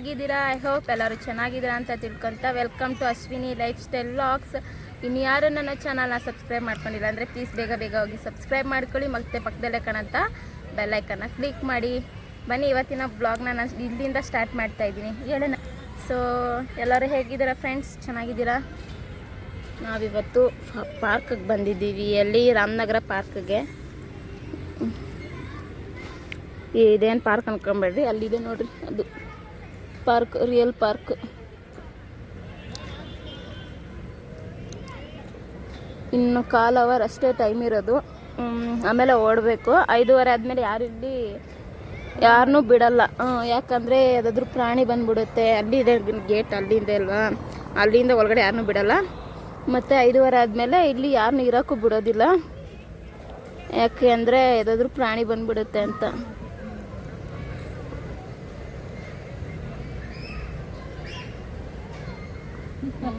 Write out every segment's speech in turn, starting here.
ಹೇಗಿದ್ದೀರಾ? I hope ಎಲ್ಲರೂ ಚೆನ್ನಾಗಿದ್ದೀರಾ ಅಂತ ತಿಳ್ಕೊತ welcome to Ashwini lifestyle vlogs. ಇನ್ನು ಯಾರು ನನ್ನ ಚಾನಲ್ನ ಸಬ್ಸ್ಕ್ರೈಬ್ ಮಾಡ್ಕೊಂಡಿಲ್ಲ ಅಂದರೆ ಪ್ಲೀಸ್ ಬೇಗ ಹೋಗಿ ಸಬ್ಸ್ಕ್ರೈಬ್ ಮಾಡ್ಕೊಳ್ಳಿ. ಮತ್ತೆ ಪಕ್ಕದಲ್ಲೇ ಕಾಣುತ್ತಾ ಬೆಲ್ಲೈಕನ್ನ ಕ್ಲಿಕ್ ಮಾಡಿ. ಬನ್ನಿ ಇವತ್ತಿನ ಬ್ಲಾಗ್ನ ನಾನು ಇಲ್ಲಿಂದ ಸ್ಟಾರ್ಟ್ ಮಾಡ್ತಾ ಇದ್ದೀನಿ ಹೇಳೋಣ. ಸೊ ಎಲ್ಲರೂ ಹೇಗಿದ್ದೀರಾ ಫ್ರೆಂಡ್ಸ್? ಚೆನ್ನಾಗಿದ್ದೀರಾ? ನಾವಿವತ್ತು ಪಾರ್ಕಿಗೆ ಬಂದಿದ್ದೀವಿ. ಎಲ್ಲಿ? ರಾಮನಗರ ಪಾರ್ಕ್ಗೆ. ಇದೇನು ಪಾರ್ಕ್ ಅನ್ಕೊಂಬೇಡ್ರಿ, ಅಲ್ಲಿದೆ ನೋಡ್ರಿ, ಅದು ಪಾರ್ಕ್, ರಿಯಲ್ ಪಾರ್ಕ್. ಇನ್ನು 1/4 ಅವರ್ ಅಷ್ಟೇ ಟೈಮ್ ಇರೋದು, ಆಮೇಲೆ ಓಡಬೇಕು. 5:15 ಆದಮೇಲೆ ಯಾರನ್ನೂ ಬಿಡಲ್ಲ. ಯಾಕಂದರೆ ಯಾವುದಾದ್ರೂ ಪ್ರಾಣಿ ಬಂದ್ಬಿಡುತ್ತೆ. ಅಲ್ಲಿದೆ ಗೇಟ್, ಅಲ್ಲಿಂದ ಅಲ್ವಾ, ಅಲ್ಲಿಂದ ಒಳಗಡೆ ಯಾರನ್ನೂ ಬಿಡಲ್ಲ. ಮತ್ತು 5:15 ಆದಮೇಲೆ ಇಲ್ಲಿ ಯಾರನ್ನೂ ಇರೋಕ್ಕೂ ಬಿಡೋದಿಲ್ಲ. ಯಾಕೆ ಅಂದರೆ ಯಾವುದಾದ್ರೂ ಪ್ರಾಣಿ ಬಂದ್ಬಿಡುತ್ತೆ ಅಂತ.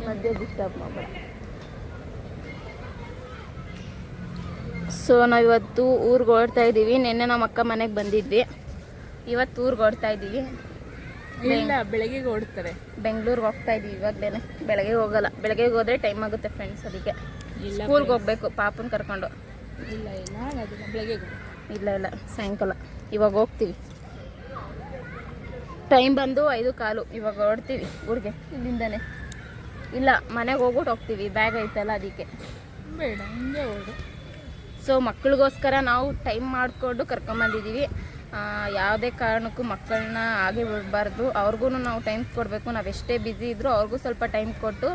ಮಧ್ಯೆ ಡಿಸ್ಟರ್ಬ್ ಮಾಡಬೇಡ. ಸೊ ನಾವಿವತ್ತು ಊರಿಗೆ ಹೊರಡ್ತಾ ಇದ್ದೀವಿ. ನಿನ್ನೆ ನಮ್ಮ ಅಕ್ಕ ಮನೆಗೆ ಬಂದಿದ್ವಿ, ಇವತ್ತು ಊರಿಗೆ ಹೊರಡ್ತಾ ಇದ್ದೀವಿ. ಬೆಳಗ್ಗೆ ಓಡ್ತಾರೆ. ಬೆಂಗಳೂರಿಗೆ ಹೋಗ್ತಾ ಇದ್ದೀವಿ ಇವಾಗಲೇ. ಬೆಳಗ್ಗೆ ಹೋಗಲ್ಲ, ಬೆಳಗ್ಗೆ ಹೋದರೆ ಟೈಮ್ ಆಗುತ್ತೆ ಫ್ರೆಂಡ್ಸ್. ಅದಕ್ಕೆ ಸ್ಕೂಲ್ಗೆ ಹೋಗ್ಬೇಕು ಪಾಪನ ಕರ್ಕೊಂಡು. ಬೆಳಗ್ಗೆ ಇಲ್ಲ ಸಾಯಂಕಾಲ. ಇವಾಗ ಹೋಗ್ತೀವಿ. ಟೈಮ್ ಬಂದು 5:15. ಇವಾಗ ಹೊರಡ್ತೀವಿ ಊರಿಗೆ ಇಲ್ಲಿಂದನೇ. ಇಲ್ಲ, ಮನೆಗೆ ಹೋಗ್ಬಿಟ್ಟು ಹೋಗ್ತೀವಿ, ಬ್ಯಾಗ್ ಐತಲ್ಲ ಅದಕ್ಕೆ. ಬೇಡ, ಹಿಂಗೆ ಓಡು. ಸೊ ಮಕ್ಕಳಿಗೋಸ್ಕರ ನಾವು ಟೈಮ್ ಮಾಡಿಕೊಂಡು ಕರ್ಕೊಂಬಂದಿದ್ದೀವಿ. ಯಾವುದೇ ಕಾರಣಕ್ಕೂ ಮಕ್ಕಳನ್ನ ಹಾಗೆ ಬಿಡಬಾರ್ದು. ಅವ್ರಿಗೂ ನಾವು ಟೈಮ್ ಕೊಡಬೇಕು. ನಾವು ಎಷ್ಟೇ ಬ್ಯುಸಿ ಇದ್ದರೂ ಅವ್ರಿಗೂ ಸ್ವಲ್ಪ ಟೈಮ್ ಕೊಟ್ಟು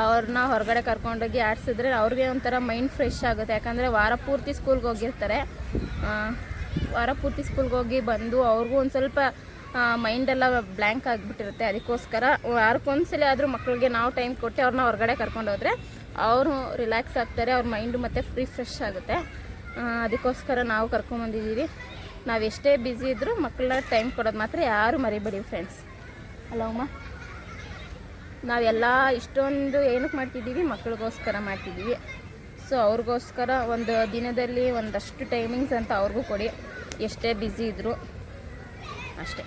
ಅವ್ರನ್ನ ಹೊರಗಡೆ ಕರ್ಕೊಂಡೋಗಿ ಆಡಿಸಿದ್ರೆ ಅವ್ರಿಗೆ ಒಂಥರ ಮೈಂಡ್ ಫ್ರೆಶ್ ಆಗುತ್ತೆ. ಯಾಕಂದರೆ ವಾರ ಪೂರ್ತಿ ಸ್ಕೂಲ್ಗೆ ಹೋಗಿರ್ತಾರೆ. ವಾರ ಪೂರ್ತಿ ಸ್ಕೂಲ್ಗೆ ಹೋಗಿ ಬಂದು ಅವ್ರಿಗೂ ಒಂದು ಸ್ವಲ್ಪ ಮೈಂಡೆಲ್ಲ ಬ್ಲ್ಯಾಂಕ್ ಆಗಿಬಿಟ್ಟಿರುತ್ತೆ. ಅದಕ್ಕೋಸ್ಕರ ವಾರಕ್ಕೊಂದ್ಸಲ ಆದರೂ ಮಕ್ಕಳಿಗೆ ನಾವು ಟೈಮ್ ಕೊಟ್ಟು ಅವ್ರನ್ನ ಹೊರಗಡೆ ಕರ್ಕೊಂಡು ಹೋದರೆ ಅವರು ರಿಲ್ಯಾಕ್ಸ್ ಆಗ್ತಾರೆ, ಅವ್ರ ಮೈಂಡು ಮತ್ತು ಫ್ರೆಶ್ ಆಗುತ್ತೆ. ಅದಕ್ಕೋಸ್ಕರ ನಾವು ಕರ್ಕೊಂಬಂದಿದ್ದೀವಿ. ನಾವು ಎಷ್ಟೇ ಬ್ಯುಸಿ ಇದ್ದರೂ ಮಕ್ಕಳನ್ನ ಟೈಮ್ ಕೊಡೋದು ಮಾತ್ರ ಯಾರು ಮರಿಬೇಡಿ ಫ್ರೆಂಡ್ಸ್. ಅಲ್ಲಮ್ಮ, ನಾವೆಲ್ಲ ಇಷ್ಟೊಂದು ಏನಕ್ಕೆ ಮಾಡ್ತಿದ್ದೀವಿ? ಮಕ್ಕಳಿಗೋಸ್ಕರ ಮಾಡ್ತಿದ್ದೀವಿ. ಸೊ ಅವ್ರಿಗೋಸ್ಕರ ಒಂದು ದಿನದಲ್ಲಿ ಒಂದಷ್ಟು ಟೈಮಿಂಗ್ಸ್ ಅಂತ ಅವ್ರಿಗೂ ಕೊಡಿ, ಎಷ್ಟೇ ಬ್ಯುಸಿ ಇದ್ದರೂ ಅಷ್ಟೇ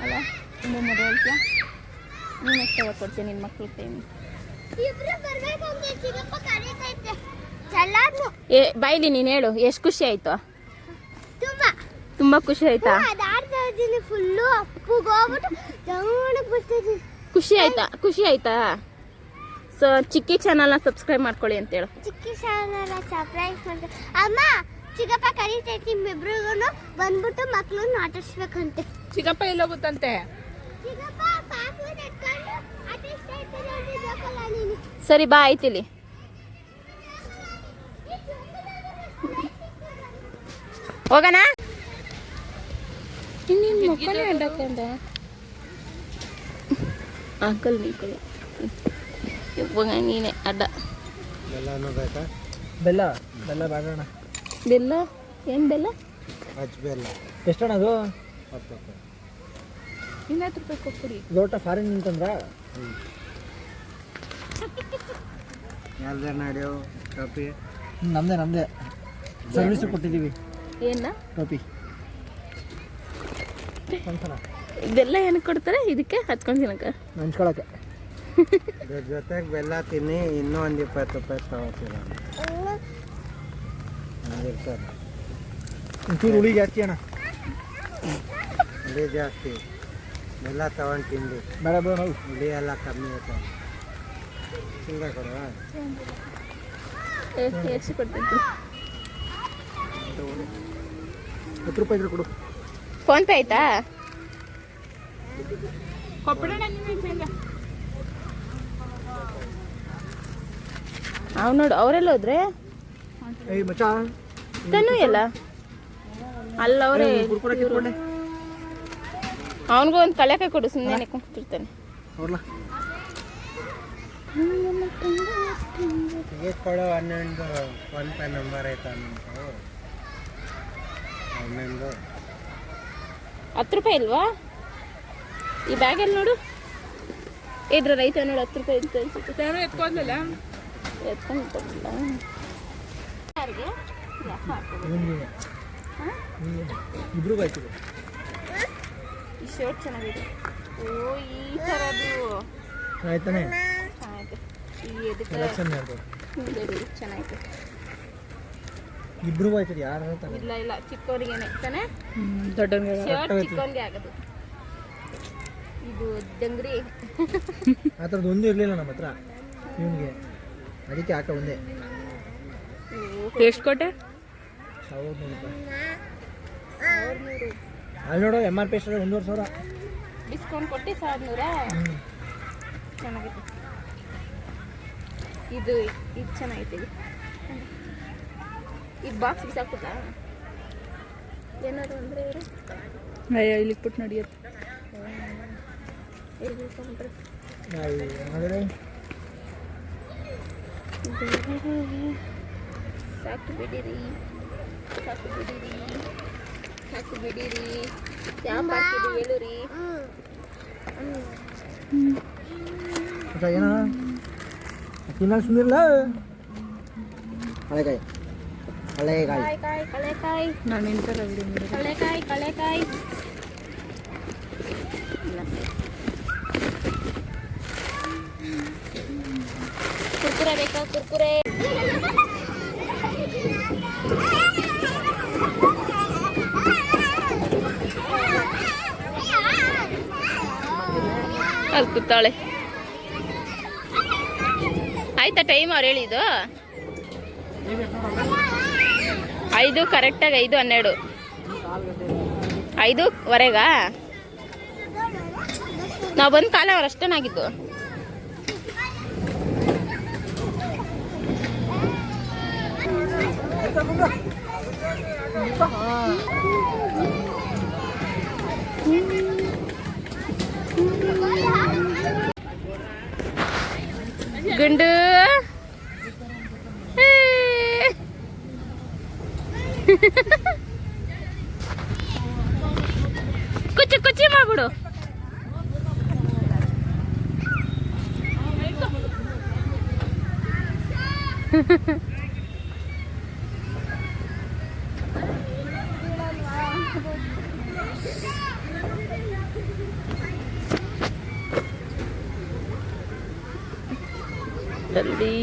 ಅಲ್ಲ. ತುಂಬ ಮೊದಲು ನೀನು ಎಷ್ಟು ಕೊಡ್ತೀನಿ ನಿನ್ನ ಮಕ್ಳಿಗೆ ಟೈಮ್? ಬಾಯ್ಲಿ ನೀನು ಹೇಳು, ಎಷ್ಟು ಖುಷಿ ಆಯಿತು? ತುಂಬ ಖುಷಿ ಆಯ್ತಾ? ಖುಷಿ ಆಯ್ತಾ? ಸೊ ಚಿಕ್ಕಿ ಚಾನಲ್ನ ಸಬ್ಸ್ಕ್ರೈಬ್ ಮಾಡ್ಕೊಳ್ಳಿ ಅಂತೇಳು. ಚಿಕ್ಕಿ ಚಾನಲ್ನ ಸಬ್ಸ್ಕ್ರೈಬ್ ಮಾಡ್ಕೊಳ್ಳಿ ಅಮ್ಮ. ಚಿಕ್ಕಪ್ಪ ಕರೀತೈತಿ, ಇಬ್ರಿಗೂ ಬಂದ್ಬಿಟ್ಟು ಮಕ್ಳನ್ನ ಆಟಿಸ್ಬೇಕಂತೆ. ಚಿಕ್ಕಪ್ಪ ಎಲ್ಲೋಗುತ್ತಂತೆ? ಸರಿ ಬಾ, ಆಯ್ತಿಲ್ಲಿ. ಹೋಗೋಣ. ಅಂಕಲ್ ನಿಂಕಲ್ ಇವಾಗ ನೀನೆ ಅಡ್ಡ. ಬೆಲ್ಲ ಬೆಲ್ಲ ಬೇಡಣ. ಬೆಲ್ಲ ಏನು ಬೆಲ್ಲ? ಬೆಲ್ಲ ಎಷ್ಟಣ್ಣ ಅದು? 10 ರೂಪಾಯಿ. 10 ರೂಪಾಯಿ ಕೊಟ್ಬಿಡಿ. ಲೋಟ ಫಾರಿನ್ ಅಂತಂದ್ರ ಯಾವ್ದಾರು ನಡೆಯೋ ಕಾಪಿ ನಮ್ಮದೇ ಸರ್ವಿಸ್ ಕೊಟ್ಟಿದ್ದೀವಿ. ಏನ ಕಾಪಿ ಬೆಲ್ಲ ಏನಕ್ಕೆ ಕೊಡ್ತಾರೆ? ಇದಕ್ಕೆ ಹಚ್ಕೊಂಡು ತಿನ್ನಕ್ಕೆ, ಹಂಚ್ಕೊಳಕ್ಕೆ. ಜೊತೆಗೆ ಬೆಲ್ಲ ತಿನ್ನಿ, ಇನ್ನೂ ಒಂದು 20 ರೂಪಾಯಿ ತಗೋತೀರ. ಹಂಗಿರ್ತಾರೆ. ಒಂಚೂರು ಹುಳಿ ಜಾಸ್ತಿ ಅಣ್ಣ. ಹುಳಿ ಜಾಸ್ತಿ, ಬೆಲ್ಲ ತಗೊಂಡು ತಿಂದು ಬೇಡ ಬೇಡ ನಾವು ಹುಳಿ ಎಲ್ಲ ಕಮ್ಮಿ ಇರ್ತದೆ. ಹಿಂಗೆ ಕೊಡುವ ಎಷ್ಟು ಕೊಡ್ತಿದ್ರು? 10 ರೂಪಾಯಿ ಇದ್ರೆ ಕೊಡು. ಫೋನ್ ಪೇ ಆಯ್ತಾ? ಅವ್ ನೋಡು, ಅವರೆಲ್ಲ ಹೋದ್ರೆ ಏಯ್ ಮಚ್ಚಾ, ತನು ಎಲ್ಲ ಅಲ್ಲ. ಅವರೇ ಅವನಿಗೂ ಒಂದು ಕಳೆಕಾಯಿ ಕೊಡು, ಸುಮ್ಮನೆ ಕುಂತಿರ್ತಾನೆ. ತೆಗೆದುಕೊಳ್ಳೋ 11 ಫೋನ್ ಪೇ ನಂಬರ್ ಆಯ್ತಾ ನಿಮ್ಮದು? 11 10 ರೂಪಾಯಿ ಇಲ್ವಾ ಈ ಬ್ಯಾಗಲ್ಲಿ? ನೋಡು ಇದ್ರ ರೈತ ನೋಡು, 10 ರೂಪಾಯಿ ಇತ್ತು ಅನ್ಸುತ್ತೆ. ಎತ್ಕೊಂಡಲ್ಲ ಎತ್ಕೊಂಡಿಲ್ಲ ಯಾರಿಗೆ? ಇಬ್ರು ಬಾಯ್ತು. ಈ ಶರ್ಟ್ ಚೆನ್ನಾಗಿದೆ. ಓ ಈ ಥರದ್ದು ಆಯ್ತಾನೆ ಚೆನ್ನಾಗಿದೆ. ಈ ಎದಕ್ಕೆ ಸೆಲೆಕ್ಷನ್ ಮಾಡ್ಬೋದು. ಇದೆ ಬಿಡಿ, ಚೆನ್ನಾಗಿದೆ. ಇಬ್ರಿಗೂ ಆಯ್ತದೆ ಯಾರು ಹೇಳ್ತಾನೆ. ಇಲ್ಲ ಚಿಕ್ಕವರಿಗೇನೆ ತಾನೆ ದೊಡ್ಡವನಿಗೆ ಶರ್ಟ್ ಚಿಕ್ಕವನಿಗೆ ಆಗೋದು. ಇದು ಡಂಗ್ರಿ ಆ ಥರದ್ದು ಒಂದು ಇರಲಿಲ್ಲ ನಮ್ಮ ಹತ್ರ ಇವನಿಗೆ, ಅದಕ್ಕೆ ಹಾಕ ಒಂದೇ. ಎಷ್ಟು ಕೊಟ್ಟೆ? 1,100 ರೂಪಾಯಿ. 1,100 ಅಲ್ಲಿ ನೋಡು MRP ಎಷ್ಟು 1,500. ಡಿಸ್ಕೌಂಟ್ ಕೊಟ್ಟು 1,100. ಚೆನ್ನಾಗಿದೆ. ಇದು ಚೆನ್ನಾಗೈತೆ. ಈ ಬಾಕ್ಸ್ ಬಿಸಾಕ್ಬಿಟ್ಟ ಏನಾದ್ರು ಅಂದರೆ ಅಯ್ಯೋ ಇಲ್ಲಿ ಇಟ್ಬಿಟ್ಟು ನಡೆಯುತ್ತೆ. ಸಾಕು ಬಿಡಿರಿ ಯಾವ ಪಾಕಿದು ಹೇಳುರಿ. ಏನ ತಿನ್ನಲು ಸುಂದಿರಲ್ಲ. ಹಳೆಕಾಯಿ ಕಳೆಕಾಯಿ ನಾನು ಇಂಥರ ಕಳೆಕಾಯಿ ಕುರ್ಕುರೆ ಬೇಕಾ? ಕುರ್ಕುರೆ ಅಲ್ಲಿ ಕೂತಾಳೆ. ಆಯ್ತಾ ಟೈಮ್ ಅವ್ರು ಹೇಳಿದ್ದು? 5 ಕರೆಕ್ಟಾಗಿ 5:12 5:15 ನಾವು ಬಂದ ಕಾಲ ಅವ್ರು ಅಷ್ಟೇನಾಗಿದ್ದು. ಗುಂಡು ಕುಚ್ಚಿ ಮಾಡ್ಬಿಡು. ಜಲ್ದಿ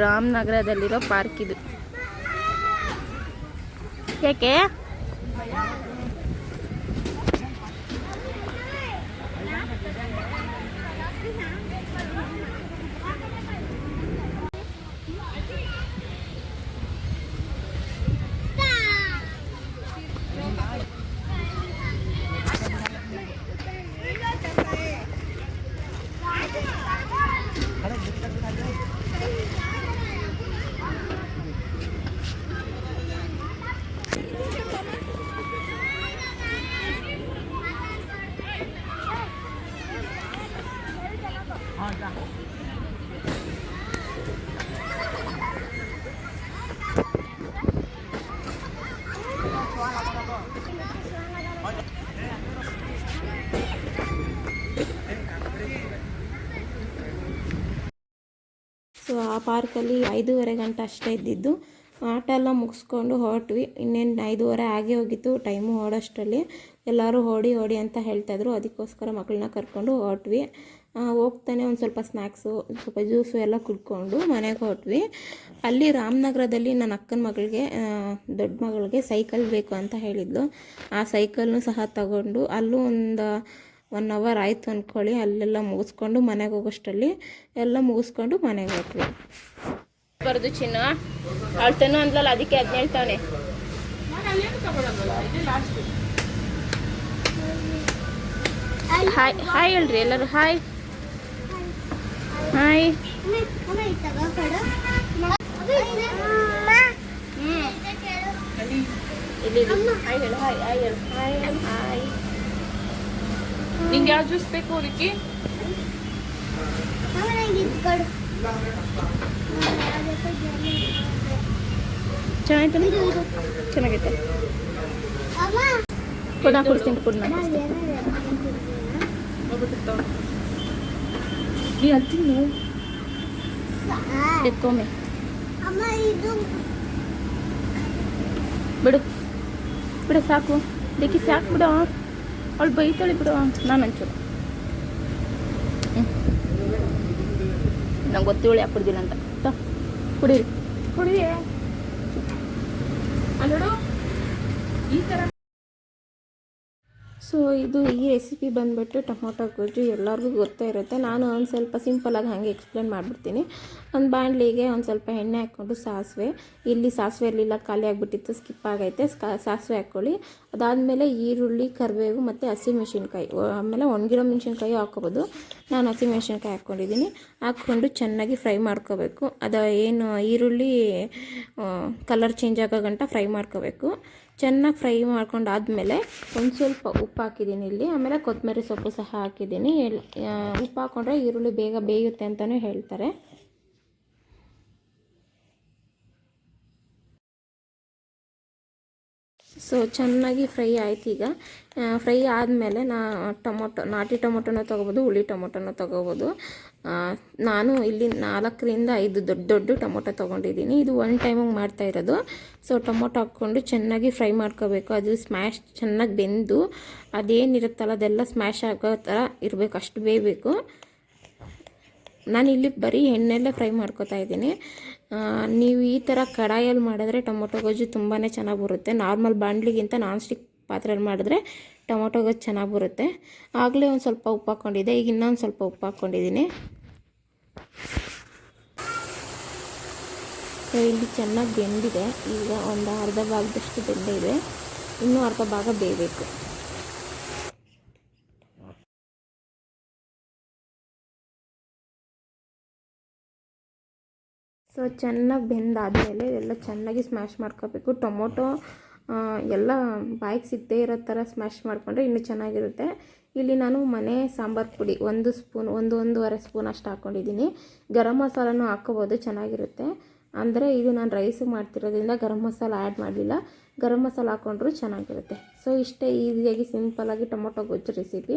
ರಾಮನಗರದಲ್ಲಿರೋ ಪಾರ್ಕ್ ಇದು. ಯಾಕೆ ಸೊ ಆ ಪಾರ್ಕಲ್ಲಿ 5:30 ಗಂಟೆ ಅಷ್ಟೇ ಇದ್ದಿದ್ದು. ಆಟ ಎಲ್ಲ ಮುಗಿಸ್ಕೊಂಡು ಹೊರಟ್ವಿ. ಇನ್ನೇನು 5:30 ಆಗೇ ಹೋಗಿತ್ತು. ಟೈಮು ಹೊರಡೋಷ್ಟರಲ್ಲಿ ಎಲ್ಲರೂ ಹೊಡಿ ಅಂತ ಹೇಳ್ತಾಯಿದ್ರು. ಅದಕ್ಕೋಸ್ಕರ ಮಕ್ಕಳನ್ನ ಕರ್ಕೊಂಡು ಹೊರಟ್ವಿ. ಹೋಗ್ತಾನೆ ಒಂದು ಸ್ವಲ್ಪ ಸ್ನ್ಯಾಕ್ಸು, ಸ್ವಲ್ಪ ಜ್ಯೂಸು ಎಲ್ಲ ಕುಡ್ಕೊಂಡು ಮನೆಗೆ ಹೊರಟ್ವಿ. ಅಲ್ಲಿ ರಾಮನಗರದಲ್ಲಿ ನನ್ನ ಅಕ್ಕನ ಮಗಳಿಗೆ, ದೊಡ್ಡ ಮಗಳಿಗೆ ಸೈಕಲ್ ಬೇಕು ಅಂತ ಹೇಳಿದ್ಲು. ಆ ಸೈಕಲ್ನು ಸಹ ತಗೊಂಡು ಅಲ್ಲೂ ಒಂದು 1 ಅವರ್ ಆಯಿತು ಅಂದ್ಕೊಳ್ಳಿ. ಅಲ್ಲೆಲ್ಲ ಮುಗಿಸ್ಕೊಂಡು ಮನೆಗೆ ಹೋಗೋಷ್ಟರಲ್ಲಿ ಎಲ್ಲ ಮುಗಿಸ್ಕೊಂಡು ಮನೆಗೆ ಹೋಗ್ತೀವಿ. ಬರೋದು ಚಿನ್ನ ಅಳ್ತಾನು ಅಂದ್ಲಲ್ಲ, ಅದಕ್ಕೆ ಅದನ್ನ ಹೇಳ್ತಾನೆ. ಹಾಯ್ ಹೇಳ್ರಿ ಎಲ್ಲರೂ. ಹಾಯ್ ಇಲ್ಲಿ ಹಾಯ್ ಹೇಳು. ಹಾಯ್ ನಿಂಗೆ ಯಾವ ಜ್ಯೂಸ್ ಬೇಕು ಹುಡುಕಿ? ಚೆನ್ನಾಗೈತೆ. ಕೊಡ್ತೀನಿ ನೀ ಅಲ್ಲಿ ತಿನ್ನು. ಎತ್ಕೊಮ್ಮೆ ಅಮ್ಮ ಇದು ಬಿಡು ಬಿಡು ಸಾಕು ಇದಕ್ಕೆ ಸಾಕು ಬಿಡು ಅವಳು ಬೈತಾಳೆ ಬಿಡು ನಾನು ಹಂಚು ನಂಗೆ ಗೊತ್ತಿವಳಿ ಯಾಕೆ ಕುಡ್ದಿಲ್ಲ ಅಂತ ಕುಡೀರಿ ಕುಡೀರಿ ಅಲ್ಲೋಡು ಈ ಥರ. ಸೊ ಇದು ಈ ರೆಸಿಪಿ ಬಂದುಬಿಟ್ಟು ಟೊಮೊಟೊ ಗೊಜ್ಜು ಎಲ್ಲರಿಗೂ ಗೊತ್ತೇ ಇರುತ್ತೆ. ನಾನು ಒಂದು ಸ್ವಲ್ಪ ಸಿಂಪಲಾಗಿ ಹಾಗೆ ಎಕ್ಸ್ಪ್ಲೇನ್ ಮಾಡಿಬಿಡ್ತೀನಿ. ಒಂದು ಬಾಣಲಿಗೆ ಒಂದು ಸ್ವಲ್ಪ ಎಣ್ಣೆ ಹಾಕ್ಕೊಂಡು ಸಾಸಿವೆ, ಇಲ್ಲಿ ಸಾಸಿವೆ ಇರಲಿಲ್ಲ ಖಾಲಿ ಆಗಿಬಿಟ್ಟಿತ್ತು, ಸ್ಕಿಪ್ ಆಗೈತೆ, ಸಾಸಿವೆ ಹಾಕ್ಕೊಳ್ಳಿ. ಅದಾದಮೇಲೆ ಈರುಳ್ಳಿ, ಕರಿಬೇವು ಮತ್ತು ಹಸಿಮೆಣ್ಸಿನ್ಕಾಯಿ, ಆಮೇಲೆ ಒಣಗಿರೋ ಮೆಣಸಿನ್ಕಾಯಿ ಹಾಕ್ಕೋಬೋದು. ನಾನು ಹಸಿಮೆಣ್ಸಿನ್ಕಾಯಿ ಹಾಕ್ಕೊಂಡಿದ್ದೀನಿ. ಹಾಕ್ಕೊಂಡು ಚೆನ್ನಾಗಿ ಫ್ರೈ ಮಾಡ್ಕೋಬೇಕು. ಅದು ಏನು ಈರುಳ್ಳಿ ಕಲರ್ ಚೇಂಜ್ ಆಗೋ ಗಂಟ ಫ್ರೈ ಮಾಡ್ಕೋಬೇಕು. ಚೆನ್ನಾಗಿ ಫ್ರೈ ಮಾಡ್ಕೊಂಡಾದಮೇಲೆ ಒಂದು ಸ್ವಲ್ಪ ಉಪ್ಪು ಹಾಕಿದ್ದೀನಿ ಇಲ್ಲಿ, ಆಮೇಲೆ ಕೊತ್ತಂಬರಿ ಸೊಪ್ಪು ಸಹ ಹಾಕಿದ್ದೀನಿ. ಉಪ್ಪು ಹಾಕ್ಕೊಂಡ್ರೆ ಈರುಳ್ಳಿ ಬೇಗ ಬೇಯುತ್ತೆ ಅಂತಲೂ ಹೇಳ್ತಾರೆ. ಸೊ ಚೆನ್ನಾಗಿ ಫ್ರೈ ಆಯ್ತು. ಈಗ ಫ್ರೈ ಆದಮೇಲೆ ನಾಟಿ ಟೊಮೊಟೊನ ತೊಗೋಬೋದು, ಹುಳಿ ಟೊಮೊಟೊನ ತೊಗೋಬೋದು. ನಾನು ಇಲ್ಲಿ 4ರಿಂದ 5 ದೊಡ್ಡ ಟೊಮೊಟೊ ತೊಗೊಂಡಿದ್ದೀನಿ. ಇದು ಒನ್ ಟೈಮಿಗೆ ಮಾಡ್ತಾಯಿರೋದು. ಸೊ ಟೊಮೊಟೊ ಹಾಕ್ಕೊಂಡು ಚೆನ್ನಾಗಿ ಫ್ರೈ ಮಾಡ್ಕೋಬೇಕು. ಅದು ಸ್ಮ್ಯಾಶ್ ಚೆನ್ನಾಗಿ ಬೆಂದು ಅದೇನಿರುತ್ತಲ್ಲ ಅದೆಲ್ಲ ಸ್ಮ್ಯಾಶ್ ಆಗೋ ಥರ ಇರಬೇಕು, ಅಷ್ಟು ಬೇಯಬೇಕು. ನಾನಿಲ್ಲಿ ಬರೀ ಎಣ್ಣೆಲ್ಲೇ ಫ್ರೈ ಮಾಡ್ಕೊತಾ ಇದ್ದೀನಿ. ನೀವು ಈ ಥರ ಕಡಾಯಲ್ಲಿ ಮಾಡಿದ್ರೆ ಟೊಮೊಟೊ ಗೊಜ್ಜು ತುಂಬಾ ಚೆನ್ನಾಗಿ ಬರುತ್ತೆ. ನಾರ್ಮಲ್ ಬಾಣಲಿಗಿಂತ ನಾನ್ ಸ್ಟಿಕ್ ಪಾತ್ರೆಯಲ್ಲಿ ಮಾಡಿದ್ರೆ ಟೊಮೊಟೊ ಗೊಜ್ಜು ಚೆನ್ನಾಗಿ ಬರುತ್ತೆ. ಆಗಲೇ ಒಂದು ಸ್ವಲ್ಪ ಉಪ್ಪು ಹಾಕ್ಕೊಂಡಿದ್ದೆ, ಈಗ ಇನ್ನೊಂದು ಸ್ವಲ್ಪ ಉಪ್ಪು ಹಾಕ್ಕೊಂಡಿದ್ದೀನಿ. ಇಲ್ಲಿ ಚೆನ್ನಾಗಿ ಬೆಂದಿದೆ. ಈಗ ಒಂದು ಅರ್ಧ ಭಾಗದಷ್ಟು ಬೆಂದಿದೆ, ಇನ್ನೂ ಅರ್ಧ ಭಾಗ ಬೇಯಬೇಕು. ಸೊ ಚೆನ್ನಾಗಿ ಬೆಂದಾದಮೇಲೆ ಎಲ್ಲ ಚೆನ್ನಾಗಿ ಸ್ಮ್ಯಾಶ್ ಮಾಡ್ಕೋಬೇಕು. ಟೊಮೊಟೊ ಎಲ್ಲ ಬಾಯಿಗೆ ಸಿಗದೇ ಇರೋ ಥರ ಸ್ಮ್ಯಾಶ್ ಮಾಡಿಕೊಂಡ್ರೆ ಇನ್ನೂ ಚೆನ್ನಾಗಿರುತ್ತೆ. ಇಲ್ಲಿ ನಾನು ಮನೆ ಸಾಂಬಾರು ಪುಡಿ 1 ಸ್ಪೂನ್ 1-1.5 ಸ್ಪೂನ್ ಅಷ್ಟು ಹಾಕ್ಕೊಂಡಿದ್ದೀನಿ. ಗರಂ ಮಸಾಲನೂ ಹಾಕ್ಕೋಬೋದು, ಚೆನ್ನಾಗಿರುತ್ತೆ. ಅಂದರೆ ಇದು ನಾನು ರೈಸಿಗೆ ಮಾಡ್ತಿರೋದ್ರಿಂದ ಗರಂ ಮಸಾಲ ಆ್ಯಡ್ ಮಾಡಲಿಲ್ಲ. ಗರಂ ಮಸಾಲ ಹಾಕ್ಕೊಂಡ್ರೂ ಚೆನ್ನಾಗಿರುತ್ತೆ. ಸೊ ಇಷ್ಟೇ ಈಸಿಯಾಗಿ ಸಿಂಪಲಾಗಿ ಟೊಮೊಟೊ ಗೊಜ್ಜು ರೆಸಿಪಿ.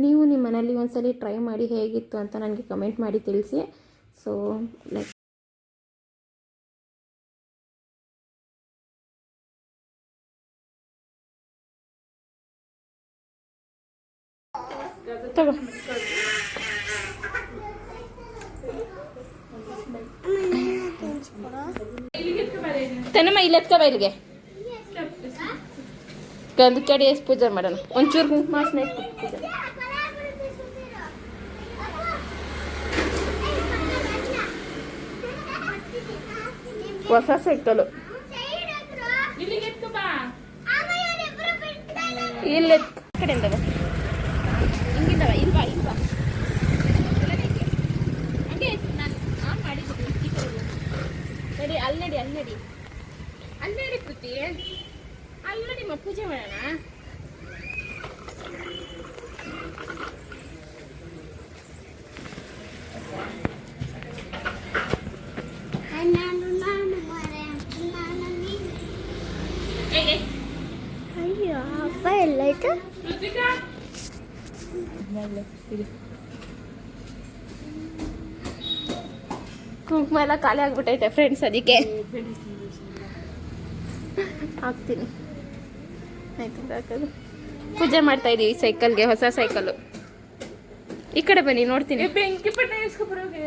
ನೀವು ನಿಮ್ಮ ಮನೇಲಿ ಒಂದ್ಸಲಿ ಟ್ರೈ ಮಾಡಿ ಹೇಗಿತ್ತು ಅಂತ ನನಗೆ ಕಮೆಂಟ್ ಮಾಡಿ ತಿಳಿಸಿ. ಸೊ ಲೈಕ್ ತಗೋ ತನಮ್ಮ ಇಲ್ಲಿ ಎತ್ಕೊ ಇಲ್ಲಿಗೆ ಗಂಧ ಕಡೆ ಎಷ್ಟು ಪೂಜೆ ಮಾಡೋಣ. ಒಂಚೂರು ಕುಂಕುಮ ಪೂಜೆ. ಹೊಸ ಸೈಕಲು ಇಲ್ಲಿ ಕಡೆಯಿಂದ ಹಿಂಗಿಂದವ ಇಲ್ವಾ ಇಲ್ವಾ ಹಂಗೆ ನಾನು ಆನ್ ಮಾಡಿದ್ದೀನಿ. ನಡಿ ಅಲ್ಲಿ ನಡಿ ಅಲ್ಲಿ ನಡಿ ಅಲ್ಲಿ ನಡಿ ಕೃತಿ ಅಲ್ಲಿ ನಡಿ ಪೂಜೆ ಮಾಡೋಣ. ಅಯ್ಯೋ ಹಬ್ಬ ಎಲ್ಲ ಆಯ್ತು. ಕುಂಕುಮ ಎಲ್ಲ ಖಾಲಿ ಆಗ್ಬಿಟ್ಟೈತೆ ಫ್ರೆಂಡ್ಸ್, ಅದಕ್ಕೆ ಹಾಕ್ತೀನಿ. ಆಯ್ತು ಹಾಕೋದು. ಪೂಜೆ ಮಾಡ್ತಾ ಇದೀವಿ ಸೈಕಲ್ಗೆ, ಹೊಸ ಸೈಕಲ್. ಈ ಕಡೆ ಬನ್ನಿ ನೋಡ್ತೀನಿ. ಬೆಂಕಿ ಪಟ್ಟ ಇಸ್ಕೊಬರೋಗೆ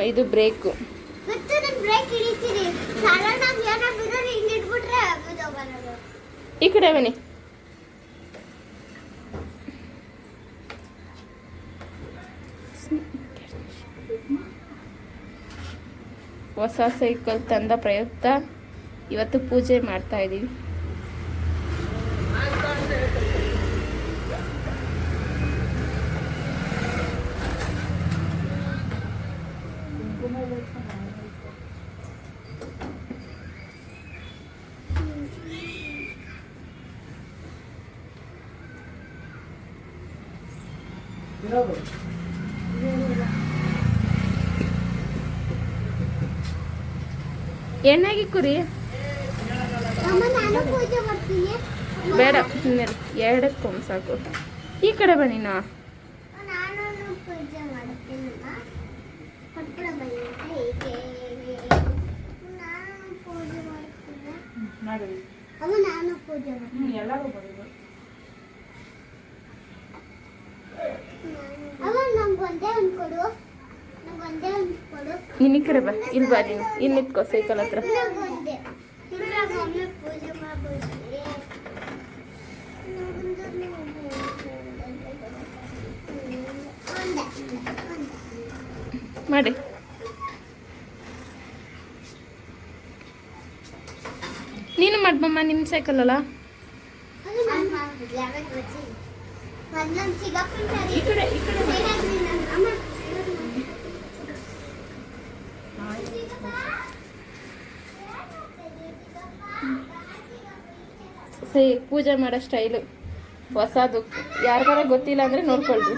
ಇದು ಬ್ರೇಕು. ಈ ಕಡೆ ಬನ್ನಿ. ಹೊಸ ಸೈಕಲ್ ತಂದ ಪ್ರಯುಕ್ತ ಇವತ್ತು ಪೂಜೆ ಮಾಡ್ತಾ ಇದ್ದೀವಿ. ಎಣ್ಣೆಗೆ ಕುರಿ ಅಮ್ಮ ನಾನು ಪೂಜೆ ಮಾಡ್ತೀನಿ. ಬೇಡ ಎರಡಕ್ಕೆ ಸಾಕು. ಈ ಕಡೆ ಬನ್ನಿ ನಾ. ನಾನು ಪೂಜೆ ಮಾಡ್ತೀನಿ. ಕೊಟ್ಬಿಡ ಬನ್ನಿ ಹೇಗೆ ನಾನು ಪೂಜೆ ಮಾಡ್ತೀನಿ. ಅಮ್ಮ ನಾನು ಪೂಜೆ ಮಾಡ್ತೀನಿ. ಅಮ್ಮ ನಂಗೊಂದೇ ಒಂದು ಕೊಡು. ನಂಗೊಂದೇ ಒಂದು ಕೊಡು. ನೀನು ಈ ಕಡೆ ಬಾ. ಇಲ್ಲಿ ಬಾ ನೀನು. ಇಲ್ಲಿ ನಿಂತ್ಕೋ ಸೈಕಲ್ ಹತ್ರ. ನಂಗೊಂದೇ. ಇವಾಗ ಒಮ್ಮೆ ಪೂಜೆ ಮಾಡ್ಬೋದು. ಮಾಡಿ. ನೀನು ಮಾಡ್ಬಮ್ಮ, ನಿಮ್ಮ ಸೈಕಲ್ ಅಲ್ಲ. ಈ ಕಡೆ ಈ ಕಡೆ ಪೂಜೆ ಮಾಡೋ ಸ್ಟೈಲು ಹೊಸದು. ಯಾರಿಗಾರ ಗೊತ್ತಿಲ್ಲ ಅಂದ್ರೆ ನೋಡ್ಕೊಳ್ರಿ.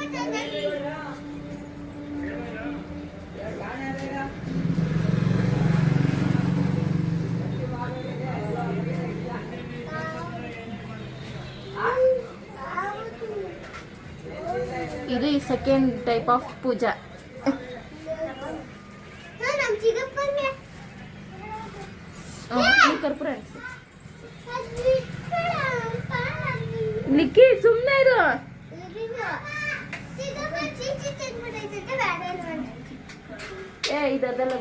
ಇದು ಈ ಸೆಕೆಂಡ್ ಟೈಪ್ ಆಫ್ ಪೂಜಾ. ಕರ್ಪೂರ ನಿಕ್ಕಿ ಸುಮ್ಮನೆ ಇರು. ಏ ಇದಲ್ಲ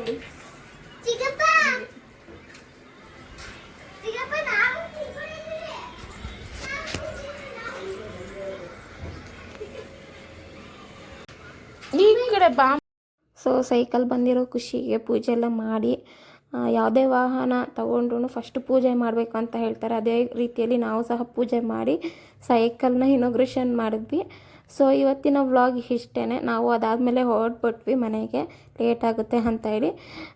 ಈ ಕಡೆ ಬಾ. ಸೊ ಸೈಕಲ್ ಬಂದಿರೋ ಖುಷಿಗೆ ಪೂಜೆ ಎಲ್ಲ ಮಾಡಿ, ಯಾವುದೇ ವಾಹನ ತಗೊಂಡ್ರು ಫಸ್ಟ್ ಪೂಜೆ ಮಾಡಬೇಕು ಅಂತ ಹೇಳ್ತಾರೆ. ಅದೇ ರೀತಿಯಲ್ಲಿ ನಾವು ಸಹ ಪೂಜೆ ಮಾಡಿ ಸೈಕಲ್ನ ಇನಾಗ್ರೇಷನ್ ಮಾಡಿದ್ವಿ. ಸೊ ಇವತ್ತಿನ ವ್ಲಾಗ್ ಇಷ್ಟೇ. ನಾವು ಅದಾದಮೇಲೆ ಹೊರಟ್ಬಿಟ್ವಿ ಮನೆಗೆ, ಲೇಟ್ ಆಗುತ್ತೆ ಅಂತ ಹೇಳಿ.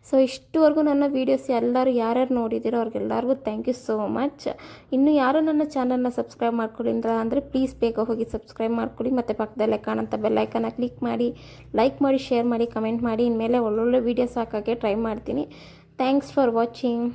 ಸೊ ಇಷ್ಟುವರೆಗೂ ನನ್ನ ವೀಡಿಯೋಸ್ ಎಲ್ಲರೂ ಯಾರ್ಯಾರು ನೋಡಿದ್ದೀರೋ ಅವ್ರಿಗೆಲ್ಲರಿಗೂ ಥ್ಯಾಂಕ್ ಯು ಸೋ ಮಚ್. ಇನ್ನು ಯಾರು ನನ್ನ ಚಾನಲ್ನ ಸಬ್ಸ್ಕ್ರೈಬ್ ಮಾಡ್ಕೊಂಡಿಲ್ಲ ಅಂದರೆ ಪ್ಲೀಸ್ ಬೇಗ ಹೋಗಿ ಸಬ್ಸ್ಕ್ರೈಬ್ ಮಾಡ್ಕೊಳ್ಳಿ. ಮತ್ತು ಪಕ್ಕದಲ್ಲೇ ಕಾಣಂಥ ಬೆಲ್ಲೈಕನ್ನ ಕ್ಲಿಕ್ ಮಾಡಿ, ಲೈಕ್ ಮಾಡಿ, ಶೇರ್ ಮಾಡಿ, ಕಮೆಂಟ್ ಮಾಡಿ. ಇನ್ಮೇಲೆ ಒಳ್ಳೊಳ್ಳೆ ವೀಡಿಯೋಸ್ ಹಾಕೋಕ್ಕೆ ಟ್ರೈ ಮಾಡ್ತೀನಿ. Thanks for watching.